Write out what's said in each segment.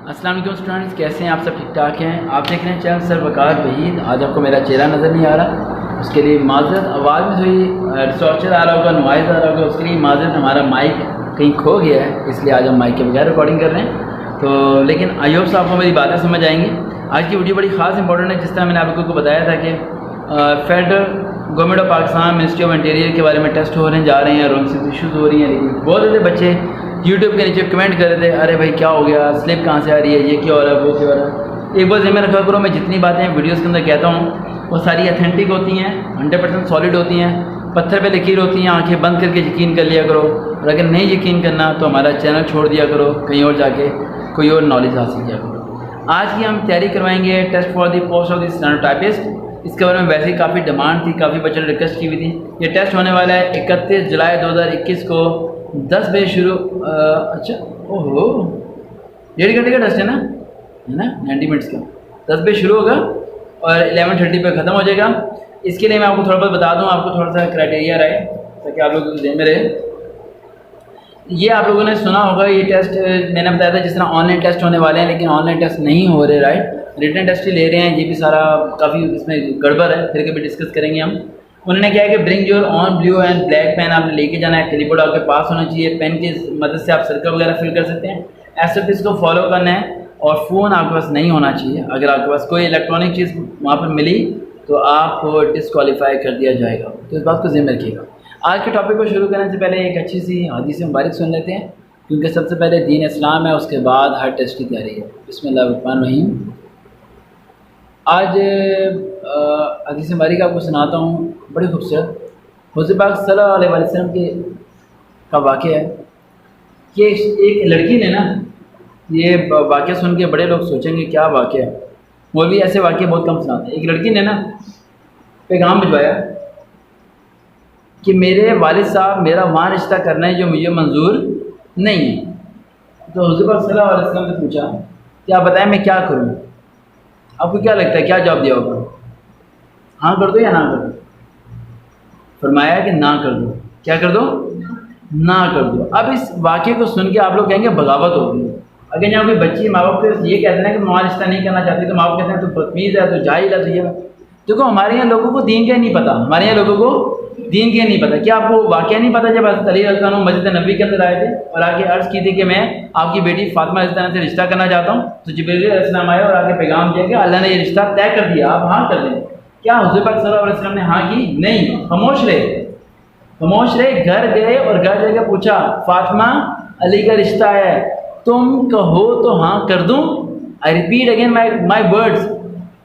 السلام علیکم اسٹوڈنٹس، کیسے ہیں آپ؟ سب ٹھیک ٹھاک ہیں؟ آپ دیکھ رہے ہیں چینل سر وقار وحید۔ آج آپ کو میرا چہرہ نظر نہیں آ رہا، اس کے لیے معذرت۔ آواز میں تھوڑی ڈسٹارچر آ رہا ہوگا، نوائز آ رہا ہوگا، اس کے لیے معذرت۔ ہمارا مائک کہیں کھو گیا ہے، اس لیے آج ہم مائک کے بغیر ریکارڈنگ کر رہے ہیں۔ تو لیکن آئی ہوپ آپ کو میری باتیں سمجھ آئیں گی۔ آج کی ویڈیو بڑی خاص امپورٹنٹ ہے۔ جس طرح میں نے آپ کو بتایا تھا کہ federal government of Pakistan ministry of interior کے بارے میں ٹیسٹ ہو رہے ہیں، جا رہے ہیں، رونسز ایشوز ہو رہی ہیں، لیکن بہت زیادہ بچے یوٹیوب کے نیچے کمنٹ کر رہے تھے، ارے بھائی کیا ہو گیا، سلپ کہاں سے آ رہی ہے، یہ کیا ہو رہا ہے، وہ کیا ہو رہا ہے۔ ایک بات ذہن میں رکھا کرو، میں جتنی باتیں ویڈیوز کے اندر کہتا ہوں وہ ساری اتھینٹک ہوتی ہیں، 100% سالڈ ہوتی ہیں، پتھر پہ لکیر ہوتی ہیں۔ آنکھیں بند کر کے یقین کر لیا کرو، اور اگر نہیں یقین کرنا تو ہمارا چینل چھوڑ دیا کرو، کہیں اور جا کے کوئی اور نالج حاصل کیا کرو۔ آج کی ہم تیاری کروائیں گے test for the post of the stenotypist. اس کے بارے میں ویسے ہی کافی ڈیمانڈ تھی، کافی بچوں نے ریکویسٹ کی ہوئی تھی۔ یہ ٹیسٹ ہونے والا ہے 31 جولائی 2021 کو 10 بجے شروع۔ اچھا اوہو 1.5 گھنٹے کا ٹیسٹ ہے نا 90 منٹس کا، 10 بجے شروع ہوگا اور 11:30 پہ ختم ہو جائے گا۔ اس کے لیے میں آپ کو تھوڑا بہت بتا دوں، آپ کو تھوڑا سا کرائٹیریا رہے تاکہ آپ لوگ ذہن میں رہے۔ یہ آپ لوگوں نے سنا ہوگا، یہ ٹیسٹ میں نے بتایا تھا جس طرح آن لائن ٹیسٹ ہونے والے ہیں، لیکن آن لائن ٹیسٹ نہیں ہو رہے، رائٹ، ریٹن ٹیسٹ ہی لے رہے ہیں۔ یہ بھی سارا کافی اس میں گڑبڑ ہے، پھر کبھی ڈسکس کریں گے ہم۔ انہوں نے کیا ہے کہ bring your own blue and black pen آپ نے لے کے جانا ہے، کلی بورڈ آپ کے پاس ہونا چاہیے، پین کی مدد سے آپ سرکل وغیرہ فل کر سکتے ہیں، ایسے اس کو فالو کرنا ہے، اور فون آپ کے پاس نہیں ہونا چاہیے۔ اگر آپ کے پاس کوئی الیکٹرانک چیز وہاں پر ملی تو آپ کو ڈسکوالیفائی کر دیا جائے گا، تو اس بات کو ذہن میں رکھیے گا۔ آج کے ٹاپک کو شروع کرنے سے پہلے ایک اچھی سی حدیث مبارک سن لیتے ہیں، کیونکہ سب سے پہلے دین اسلام ہے، اس کے بعد ہر ٹیسٹ کی تیاری ہے۔ بسم اللہ الرحمن الرحیم۔ آج حدیث مبارک آپ کو سناتا ہوں، بڑی خوبصورت۔ حضور پاک صلی اللہ علیہ وسلم کا واقعہ ہے کہ ایک لڑکی نے نا، یہ واقعہ سن کے بڑے لوگ سوچیں گے کیا واقعہ ہے، مولوی ایسے واقعے بہت کم سناتے ہیں۔ ایک لڑکی نے نا پیغام بھجوایا کہ میرے والد صاحب میرا وہاں رشتہ کرنا ہے جو مجھے منظور نہیں ہے۔ تو حضور پاک صلی اللہ علیہ وسلم نے پوچھا کہ آپ بتائیں میں کیا کروں؟ آپ کو کیا لگتا ہے کیا جواب دیا ہوگا؟ ہاں کر دو یا نہ کر دو؟ فرمایا کہ نہ کر دو۔ کیا کر دو؟ نہ کر دو۔ اب اس واقعے کو سن کے آپ لوگ کہیں گے بغاوت ہو گئی۔ اگر یہاں کوئی بچی ماں باپ کو یہ کہتے ہیں کہ ماں رشتہ نہیں کرنا چاہتی، تو ماں باپ کہتے ہیں تو بدتمیز ہے، تو جاہل ہے، تو یہ دیکھو ہمارے یہاں لوگوں کو دین کا نہیں پتہ، ہمارے یہاں لوگوں کو دین کے نہیں پتہ۔ کیا آپ کو واقعہ نہیں پتہ جب حضرت علی رضی اللہ عنہ مسجد نبوی کے اندر آئے تھے اور آ کے عرض کی تھی کہ میں آپ کی بیٹی فاطمہ رضی اللہ عنہ سے رشتہ کرنا چاہتا ہوں، تو جبریل علیہ السلام آئے اور آ کے پیغام دیا کہ اللہ نے یہ رشتہ طے کر دیا، آپ ہاں کر لیں۔ کیا حضور پاک صلی اللہ علیہ وسلم نے ہاں کی؟ نہیں، خاموش رہے، خاموش رہے۔ گھر گئے اور گھر جا کے پوچھا فاطمہ علی کا رشتہ ہے، تم کہو تو ہاں کر دوں؟ I repeat again my words.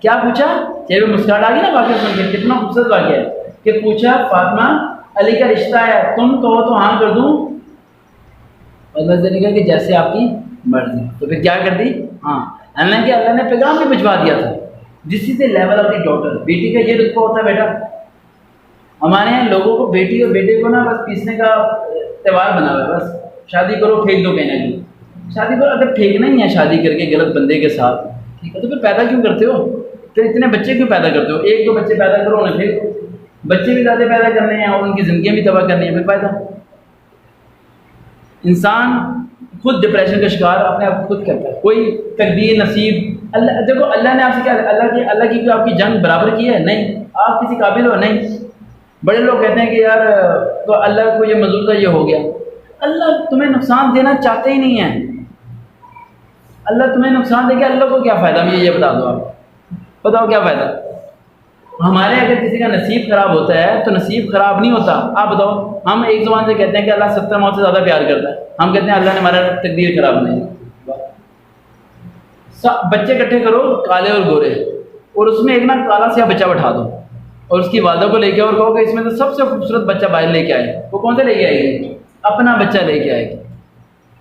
کیا پوچھا؟ چہرے پہ مسکراہٹ آ گئی نا واقعہ سن کے، کتنا خوبصورت واقعہ ہے کہ پوچھا فاطمہ علی کا رشتہ ہے، تم کہو تو ہاں کر دوں؟ اور ویسے نے کہا کہ جیسے آپ کی مرضی۔ تو پھر کیا کر دی؟ ہاں، اللہ نے پیغام بھی بھجوا دیا تھا۔ دس از اے لیول آف دی ڈاٹر۔ بیٹی کا یہ رتبہ ہوتا ہے بیٹا۔ ہمارے یہاں لوگوں کو بیٹی اور بیٹے کو نا بس پیسنے کا تہوار بنا ہوا ہے، بس شادی کرو پھینک دو کہنا کہ شادی کرو۔ اگر پھینکنا ہی ہے شادی کر کے غلط بندے کے ساتھ، ٹھیک ہے، تو پھر پیدا کیوں کرتے ہو؟ پھر اتنے بچے کیوں پیدا کرتے ہو؟ ایک دو بچے پیدا کرو نا، پھر بچے بھی زیادہ پیدا کرنے ہیں اور ان کی زندگیاں بھی تباہ کرنی ہے، پھر فائدہ۔ انسان خود ڈپریشن کا شکار اپنے آپ خود کرتا ہے، کوئی تقدیر نصیب اللہ۔ دیکھو اللہ نے آپ سے کیا، اللہ کی کوئی آپ کی جنگ برابر کی ہے؟ نہیں۔ آپ کسی قابل ہو؟ نہیں۔ بڑے لوگ کہتے ہیں کہ یار تو اللہ کو یہ منظور تھا، یہ ہو گیا۔ اللہ تمہیں نقصان دینا چاہتے ہی نہیں ہے۔ اللہ تمہیں نقصان دے کے اللہ کو کیا فائدہ؟ مجھے یہ بتا دو، آپ بتاؤ کیا فائدہ؟ ہمارے اگر کسی کا نصیب خراب ہوتا ہے تو نصیب خراب نہیں ہوتا۔ آپ بتاؤ، ہم ایک زبان سے کہتے ہیں کہ اللہ 70 موت سے زیادہ پیار کرتا ہے، ہم کہتے ہیں اللہ نے ہمارا تقدیر خراب نہیں۔ بچے اکٹھے کرو کالے اور گورے، اور اس میں ایک نا کالا سیاہ بچہ بٹھا دو اور اس کی والدہ کو لے کے اور کہو کہ اس میں سے سب سے خوبصورت بچہ باہر لے کے آئے، وہ کون سا لے کے آئے گی؟ اپنا بچہ لے کے آئے گی۔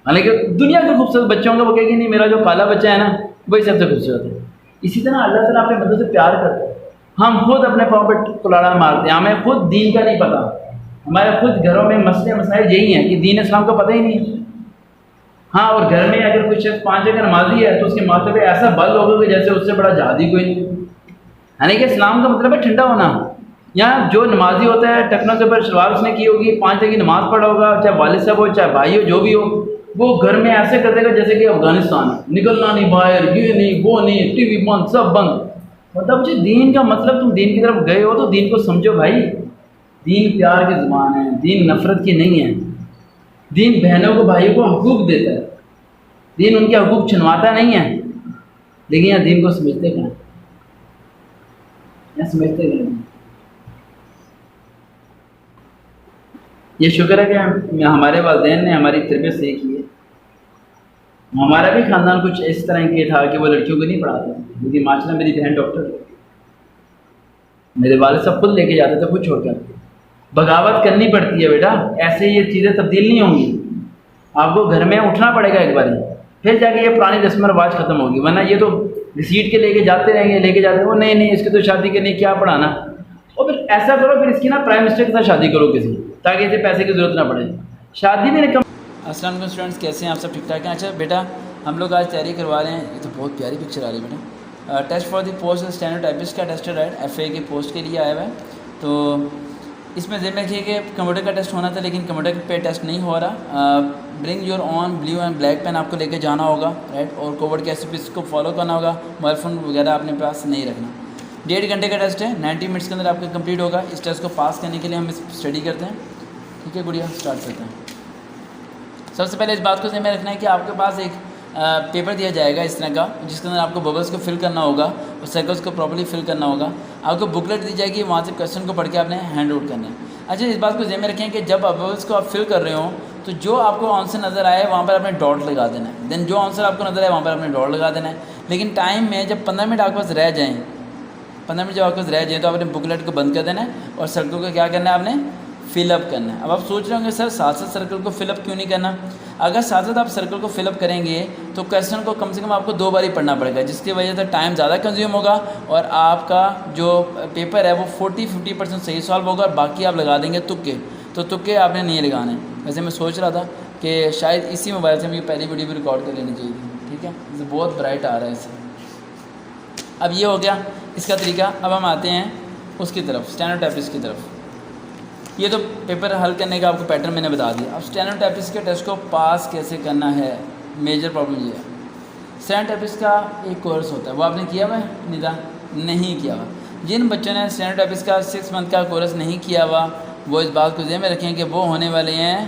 حالانکہ دنیا کے خوبصورت بچوں کا وہ کہے گی نہیں، میرا جو کالا بچہ ہے نا وہی سب سے خوبصورت ہے۔ اسی طرح اللہ تعالیٰ اپنے بندوں سے پیار کرتا ہے۔ ہم خود اپنے پاؤں پہ کلاڑا مارتے ہیں، ہمیں خود دین کا نہیں پتہ، ہمارے خود گھروں میں مسئلے مسائل یہی ہیں کہ دین اسلام کا پتہ ہی نہیں ہے۔ ہاں، اور گھر میں اگر کوئی شخص 5 جگہ نمازی ہے تو اس کے ماتھے پہ ایسا بل ہوگا کہ جیسے اس سے بڑا جہادی کوئی نہیں۔ یعنی کہ اسلام کا مطلب ہے ٹھنڈا ہونا۔ یہاں جو نمازی ہوتا ہے ٹکنوں سے اوپر شلوار اس نے کی ہوگی، 5 جگہ نماز پڑھا ہوگا، چاہے والد صاحب ہو چاہے بھائی ہو جو بھی ہو، وہ گھر میں ایسے کر دے گا جیسے کہ افغانستان ہے، نکلنا نہیں باہر، یہ نہیں وہ نہیں، ٹی وی بند، سب بند. مطلب جو دین کا مطلب، تم دین کی طرف گئے ہو تو دین کو سمجھو بھائی. دین پیار کی زبان ہے، دین نفرت کی نہیں ہے. دین بہنوں کو بھائیوں کو حقوق دیتا ہے، دین ان کے حقوق چھنواتا نہیں ہے. لیکن یہاں دین کو سمجھتے کہاں، یہاں سمجھتے کہاں. یہ شکر ہے کہ ہمارے والدین نے ہماری تربیت صحیح کی ہے. ہمارا بھی خاندان کچھ اس طرح کے تھا کہ وہ لڑکیوں کو نہیں پڑھاتے تھے، لیکن ماشاء اللہ میری بہن ڈاکٹر، میرے والد صاحب خود لے کے جاتے تھے، خود چھوڑ کر. بغاوت کرنی پڑتی ہے بیٹا، ایسے یہ چیزیں تبدیل نہیں ہوں گی. آپ کو گھر میں اٹھنا پڑے گا ایک بار، پھر جا کے یہ پرانی رسم و رواج ختم ہوگی. ورنہ یہ تو گھسیٹ کے لے کے جاتے رہیں گے، لے کے جاتے ہیں، وہ نہیں اس کی تو شادی کرنی، کیا پڑھانا. اور پھر ایسا کرو، پھر اس کی نا پرائم منسٹر کے ساتھ شادی کرو کسی، تاکہ اسے پیسے کی ضرورت نہ پڑے. شادی بھی نہیں. السلام علیکم اسٹوڈنٹس، کیسے ہیں آپ سب؟ ٹھیک ٹھاک ہیں؟ اچھا بیٹا، ہم لوگ آج تیاری کروا رہے ہیں. یہ تو بہت پیاری پکچر آ رہی ہے بیٹا. Test for the post stenotypist کا ٹیسٹ ہے، رائٹ، ایف اے کی پوسٹ کے لیے آیا ہوا ہے. تو اس میں ذہن رکھیے کہ کمپیوٹر کا ٹیسٹ ہونا تھا، لیکن کمپیوٹر پہ ٹیسٹ نہیں ہو رہا. Bring your own blue and black pen آپ کو لے کے جانا ہوگا، رائٹ، اور کوورڈ کے ایس کو فالو کرنا ہوگا. موبائل فون وغیرہ اپنے پاس نہیں رکھنا. 1.5 گھنٹے کا ٹیسٹ ہے، 90 منٹس کے اندر آپ کا کمپلیٹ ہوگا. اس ٹیسٹ کو پاس کرنے کے لیے ہم اسٹڈی کرتے ہیں. ٹھیک ہے گڑیا، اسٹارٹ کرتے ہیں. سب سے پہلے اس بات کو ذہن میں رکھنا ہے کہ آپ کے پاس ایک پیپر دیا جائے گا اس طرح کا، جس کے اندر آپ کو ببلس کو فل کرنا ہوگا اور سرکلس کو پراپرلی فل کرنا ہوگا. آپ کو بکلیٹ دی جائے گی، وہاں سے کویشچن کو پڑھ کے آپ نے ہینڈ آؤٹ کرنا ہے. اچھا، اس بات کو ذہن میں رکھیں کہ جب ببلس کو آپ فل کر رہے ہوں تو جو آپ کو آنسر نظر آئے وہاں پر آپ نے ڈاٹ لگا دینا ہے. دین جو آنسر آپ کو نظر آئے وہاں پر آپ نے ڈاٹ لگا دینا ہے. لیکن ٹائم میں جب 15 منٹ آپ کے پاس رہ جائیں، 15 منٹ جب آپ کے پاس رہ جائیں تو آپ نے بکلیٹ کو بند کر دینا ہے اور سرکل کو کیا کرنا ہے، آپ نے فل اپ کرنا ہے. اب آپ سوچ رہے ہوں گے سر ساتھ ساتھ سرکل کو فل اپ کیوں نہیں کرنا؟ اگر ساتھ ساتھ آپ سرکل کو فل اپ کریں گے تو کویشچن کو کم سے کم آپ کو 2 بار پڑھنا پڑے گا، جس کی وجہ سے ٹائم زیادہ کنزیوم ہوگا اور آپ کا جو پیپر ہے وہ 40-50% صحیح سالو ہوگا اور باقی آپ لگا دیں گے تکے. تو تکے آپ نے نہیں لگانے. ویسے میں سوچ رہا تھا کہ شاید اسی موبائل سے مجھے پہلی ویڈیو بھی ریکارڈ کر لینی چاہیے تھی. ٹھیک ہے، بہت برائٹ آ رہا ہے اس سے. اب یہ ہو گیا اس کا طریقہ. اب ہم آتے ہیں اس کی طرف، اسٹینوٹائپسٹ کی طرف. یہ تو پیپر حل کرنے کا آپ کو پیٹرن میں نے بتا دیا. اب اسٹینوٹائپسٹ کے ٹیسٹ کو پاس کیسے کرنا ہے، میجر پرابلم یہ ہے. اسٹینوٹائپسٹ کا ایک کورس ہوتا ہے، وہ آپ نے کیا ہوا ہے؟ ندا نہیں کیا ہوا. جن بچوں نے اسٹینوٹائپسٹ کا 6 منتھ کا کورس نہیں کیا ہوا وہ اس بات کو ذہن میں رکھیں کہ وہ ہونے والے ہیں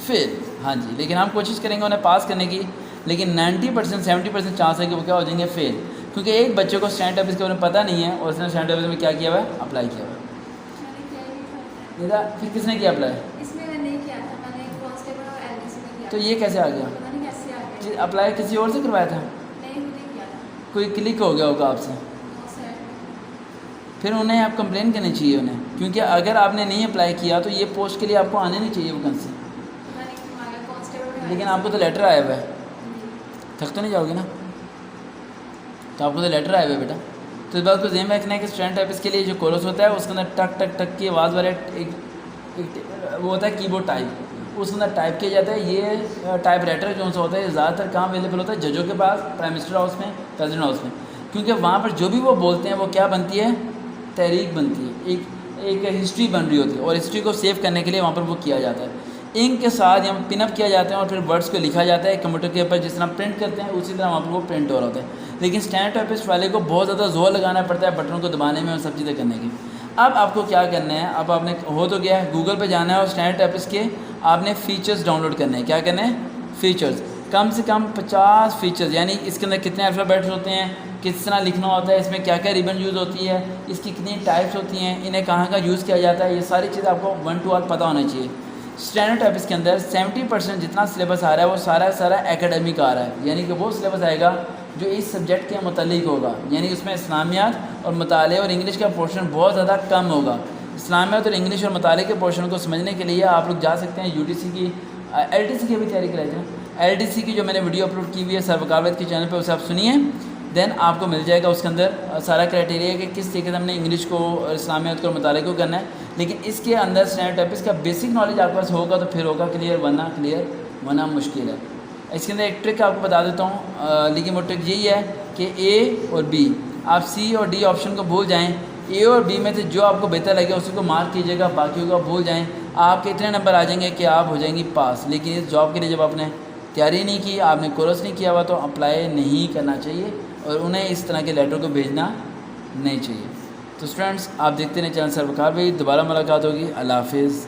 فیل. ہاں جی، لیکن ہم کوشش کریں گے انہیں پاس کرنے کی، لیکن 90% 70% چانس ہے کہ وہ کیا ہو جائیں گے، فیل. کیونکہ ایک بچے کو اسٹینوٹائپسٹ کے بارے میں پتہ نہیں ہے اور اس نے اسٹینوٹائپسٹ میں کیا کیا ہوا ہے، اپلائی کیا ہوا ہے. پھر کس نے کیا اپلائی؟ اس میں نہیں کیا تھا، میں نے کانسٹیبل اور ایلڈیسی میں کیا. تو یہ کیسے آ گیا؟ پتہ نہیں کیسے آ گیا. اپلائی کسی اور سے کروایا تھا؟ نہیں، خود ہی کیا تھا. کوئی کلک ہو گیا ہوگا آپ سے. پھر انہیں آپ کمپلین کرنی چاہیے انہیں، کیونکہ اگر آپ نے نہیں اپلائی کیا تو یہ پوسٹ کے لیے آپ کو آنے نہیں چاہیے ویکنسی. لیکن آپ کو تو لیٹر آیا ہوا ہے، تھک تو نہیں جاؤ گے نا؟ تو آپ کو تو لیٹر آیا ہوا ہے بیٹا. تو اس بات کو ذہن میں رکھنا ہے کہ اسٹینوٹائپسٹ کے لیے جو کورس ہوتا ہے اس کے اندر ٹک ٹک ٹک کی آواز والے ایک وہ ہوتا ہے کی بورڈ ٹائپ، اس کے اندر ٹائپ کیا جاتا ہے. یہ ٹائپ رائٹر جو سا ہوتا ہے زیادہ تر کام اویلیبل ہوتا ہے ججوں کے پاس، پرائم منسٹر ہاؤس میں، پریزیڈنٹ ہاؤس میں، کیونکہ وہاں پر جو بھی وہ بولتے ہیں وہ کیا بنتی ہے، تحریک بنتی ہے، ایک ہسٹری بن رہی ہوتی ہے اور ہسٹری کو سیو کرنے کے لیے وہاں پر وہ کیا جاتا ہے. انک کے ساتھ یہاں پن اپ کیا جاتا ہے اور پھر ورڈس کو لکھا جاتا ہے کمپیوٹر کے اوپر. جس طرح پرنٹ کرتے ہیں اسی طرح وہاں پر وہ پرنٹ ہو رہا ہوتا ہے. لیکن اسٹینوٹائپسٹ والے کو بہت زیادہ زور لگانا پڑتا ہے بٹنوں کو دبانے میں اور سب چیزیں کرنے کی. اب آپ کو کیا کرنا ہے، اب آپ نے ہو تو گیا ہے، گوگل پہ جانا ہے اور اسٹینوٹائپسٹ کے آپ نے فیچرز ڈاؤن لوڈ کرنے ہیں. کیا کرنا ہے؟ فیچرز. کم سے کم 50 فیچرز، یعنی اس کے اندر کتنے الفابیٹس ہوتے ہیں، کس طرح لکھنا ہوتا ہے، اس میں کیا کیا ریبن یوز ہوتی ہے، اس کی کتنی ٹائپس ہوتی ہیں، انہیں کہاں کا یوز کیا جاتا ہے، یہ ساری چیزیں آپ کو 1 to 8 پتہ ہونا چاہیے. اسٹینوٹائپسٹ کے اندر 70% جتنا سلیبس آ رہا ہے وہ سارا ایکیڈمک آ رہا ہے، یعنی کہ وہ سلیبس آئے گا جو اس سبجیکٹ کے متعلق ہوگا. یعنی اس میں اسلامیات اور مطالعے اور انگلش کا پورشن بہت زیادہ کم ہوگا. اسلامیات اور انگلش اور مطالعے کے پورشن کو سمجھنے کے لیے آپ لوگ جا سکتے ہیں UTC کی، LTC کی بھی تیاری کرائی تھی نا، LTC کی جو میں نے ویڈیو اپلوڈ کی ہوئی ہے سر وکاوت کے چینل پہ، اسے آپ سنیے. دین آپ کو مل جائے گا اس کے اندر سارا کرائٹیریا ہے کہ کس طریقے سے ہم نے انگلش کو، اسلامیات کو اور مطالعے کو کرنا ہے. لیکن اس کے اندر اسٹینوٹائپسٹ کا بیسک نالج آپ کے پاس ہوگا تو پھر ہوگا کلیئر، ورنہ مشکل ہے. اس کے اندر ایک ٹرک آپ کو بتا دیتا ہوں، لیکن وہ ٹرک یہی ہے کہ A اور B، آپ C اور D آپشن کو بھول جائیں. A اور B میں سے جو آپ کو بہتر لگے اسی کو مارک کیجیے گا، باقیوں کو بھول جائیں. آپ کے اتنے نمبر آ جائیں گے کہ آپ ہو جائیں گی پاس، لیکن اس جاب کے لیے جب آپ نے تیاری نہیں کی، آپ نے کورس نہیں کیا ہوا، تو اپلائی نہیں کرنا چاہیے اور انہیں اس طرح کے لیٹر کو بھیجنا نہیں چاہیے۔ تو اسٹوڈنٹس آپ دیکھتے رہیں چینل سر وقار بھائی، دوبارہ ملاقات ہوگی، اللہ حافظ۔